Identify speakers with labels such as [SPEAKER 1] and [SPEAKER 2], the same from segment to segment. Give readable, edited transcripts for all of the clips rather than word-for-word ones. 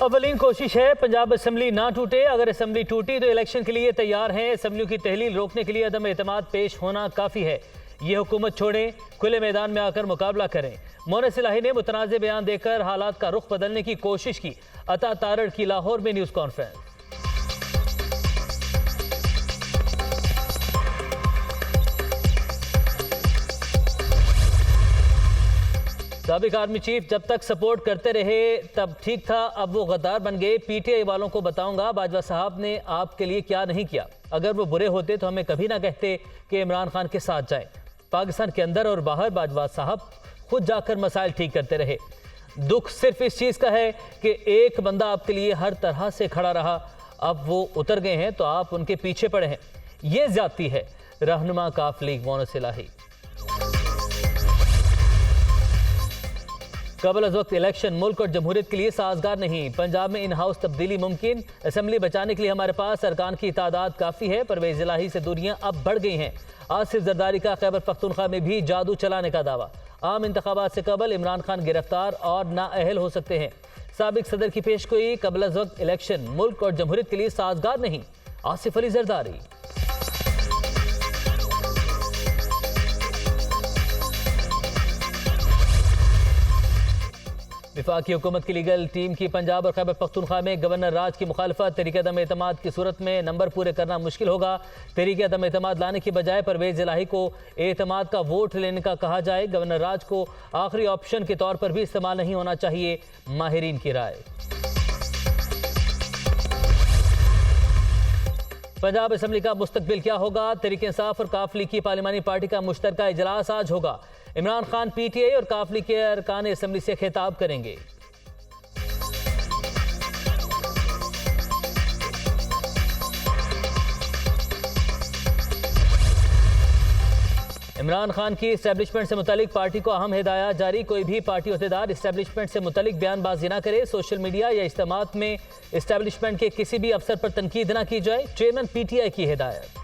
[SPEAKER 1] अवलीन कोशिश है पंजाब असम्बली ना टूटे। अगर असम्बली टूटी तो इलेक्शन के लिए तैयार हैं। असम्बलियों की तहलील रोकने के लिए अदम एतमाद पेश होना काफ़ी है। ये हुकूमत छोड़ें, खुले मैदान में आकर मुकाबला करें। मोनस इलाही ने मुतनाज़ बयान देकर हालात का रुख बदलने की कोशिश की। अता तारड़ की लाहौर में न्यूज़ कॉन्फ्रेंस। साबिक आर्मी चीफ जब तक सपोर्ट करते रहे तब ठीक था, अब वो गद्दार बन गए। पीटीआई वालों को बताऊंगा बाजवा साहब ने आपके लिए क्या नहीं किया। अगर वो बुरे होते तो हमें कभी ना कहते कि इमरान खान के साथ जाएं। पाकिस्तान के अंदर और बाहर बाजवा साहब खुद जाकर मसाइल ठीक करते रहे। दुख सिर्फ इस चीज़ का है कि एक बंदा आपके लिए हर तरह से खड़ा रहा, अब वो उतर गए हैं तो आप उनके पीछे पड़े हैं। ये ज्यादती है। रहनुमा काफ लीग मोनस इलाही। कबल अज़ वक्त इलेक्शन मुल्क और जमहूरियत के लिए साजगार नहीं। पंजाब में इन हाउस तब्दीली मुमकिन। असम्बली बचाने के लिए हमारे पास अरकान की तादाद काफ़ी है। परवेज़ इलाही से दूरियां अब बढ़ गई हैं। आसिफ जरदारी का खैबर पख्तूनख्वा में भी जादू चलाने का दावा। आम इंतखाबात से कबल इमरान खान गिरफ्तार और नाअहल हो सकते हैं। साबिक सदर की पेशगोई कबल अज़ वक्त इलेक्शन मुल्क और जमहूरियत के लिए साजगार नहीं। आसिफ अली जरदारी। विफाकी हुकूमत की लीगल टीम की पंजाब और खैबर पख्तूनख्वा में गवर्नर राज की मुखालफत। तहरीक अदम एतमाद की सूरत में नंबर पूरे करना मुश्किल होगा। तहरीक अदम एतमाद लाने की बजाय परवेज़ इलाही को एतमाद का वोट लेने का कहा जाए। गवर्नर राज को आखिरी ऑप्शन के तौर पर भी इस्तेमाल नहीं होना चाहिए, माहिरीन की राय। पंजाब असम्बली का मुस्तकबिल क्या होगा? तहरीक इंसाफ और काफ लीग की पार्लिमानी पार्टी का मुश्तरका इजलास आज होगा। इमरान खान पीटीआई और काफ लीग के अरकान असम्बली से खिताब करेंगे। इमरान खान की इस्टेब्लिशमेंट से मुतालिक पार्टी को अहम हिदायत जारी। कोई भी पार्टी अहदेदार इस्टेब्लिशमेंट से मुतालिक बयानबाजी ना करे। सोशल मीडिया या इज्तिमात में इस्टेब्लिशमेंट के किसी भी अफसर पर तनकीद ना की जाए। चेयरमैन पीटीआई की हिदायत।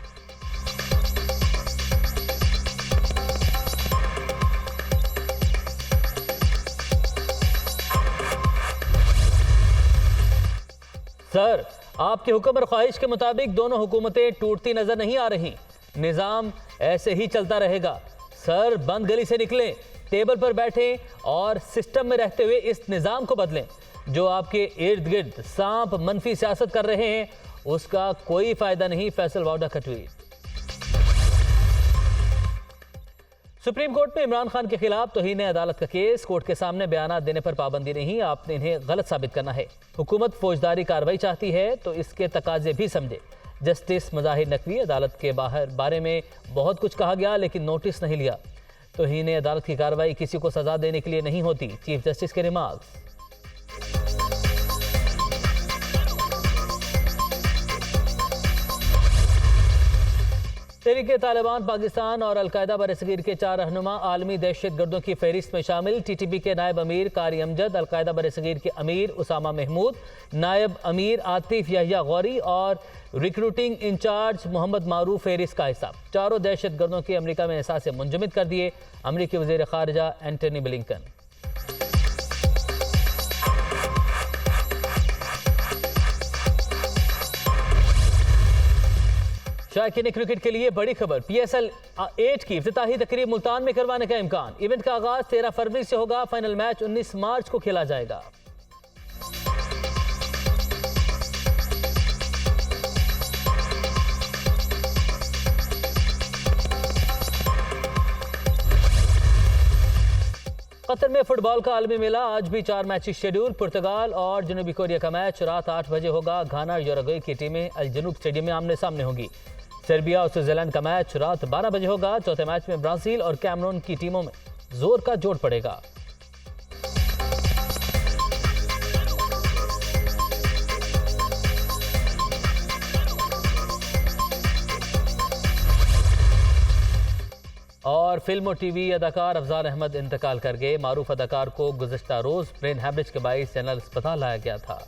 [SPEAKER 1] सर, आपके हुक्म और ख्वाहिश के मुताबिक दोनों हुकूमतें टूटती नजर नहीं आ रही। निज़ाम ऐसे ही चलता रहेगा। सर, बंद गली से निकलें, टेबल पर बैठें और सिस्टम में रहते हुए इस निज़ाम को बदलें। जो आपके इर्द गिर्द सांप मनफी सियासत कर रहे हैं उसका कोई फायदा नहीं। फैसल वाउडा का ट्वीट। सुप्रीम कोर्ट में इमरान खान के खिलाफ तौहीन अदालत का केस। कोर्ट के सामने बयानात देने पर पाबंदी नहीं, आपने इन्हें गलत साबित करना है। हुकूमत फौजदारी कार्रवाई चाहती है तो इसके तकाजे भी समझे। जस्टिस मज़ाहिर नकवी। अदालत के बारे में बहुत कुछ कहा गया लेकिन नोटिस नहीं लिया। तौहीन अदालत की कार्रवाई किसी को सजा देने के लिए नहीं होती। चीफ जस्टिस के रिमार्क्स। तहरीक तालिबान पाकिस्तान और अलकायदा बरसगीर के 4 रहनुमा आलमी दहशत गर्दों की फहरिस्त में शामिल। टीटीपी के नायब अमीर कारी अमजद, अलकायदा बरसगीर के अमीर उसामा महमूद, नायब अमीर आतिफ याहिया गौरी और रिक्रूटिंग इंचार्ज मोहम्मद मारूफ फहरिस्त का हिस्सा। चारों दहशत गर्दों के अमरीका में एहसास मुंजमद कर दिए। अमरीकी वज़ीर ख़ारिजा एंटनी ब्लिंकन। शायकीन क्रिकेट के लिए बड़ी खबर। PSL 8 की इफ्तिताही तकरीब मुल्तान में करवाने का इम्कान। इवेंट का आगाज 13 फरवरी से होगा। फाइनल मैच 19 मार्च को खेला जाएगा। कतर में फुटबॉल का आलमी मेला। आज भी 4 मैचेस शेड्यूल। पुर्तगाल और जनूबी कोरिया का मैच रात 8 बजे होगा। घाना और यूरुग्वे की टीमें अल जनूब स्टेडियम में आमने सामने होंगी। सर्बिया और स्विट्जरलैंड का मैच रात 12 बजे होगा। चौथे मैच में ब्राजील और कैमरून की टीमों में जोर का जोड़ पड़ेगा। और फिल्म और टीवी अदाकार अफजाल अहमद इंतकाल कर गए। मारूफ अदाकार को गुज़श्ता रोज़ ब्रेन हैमरेज के बाइस जनरल अस्पताल लाया गया था।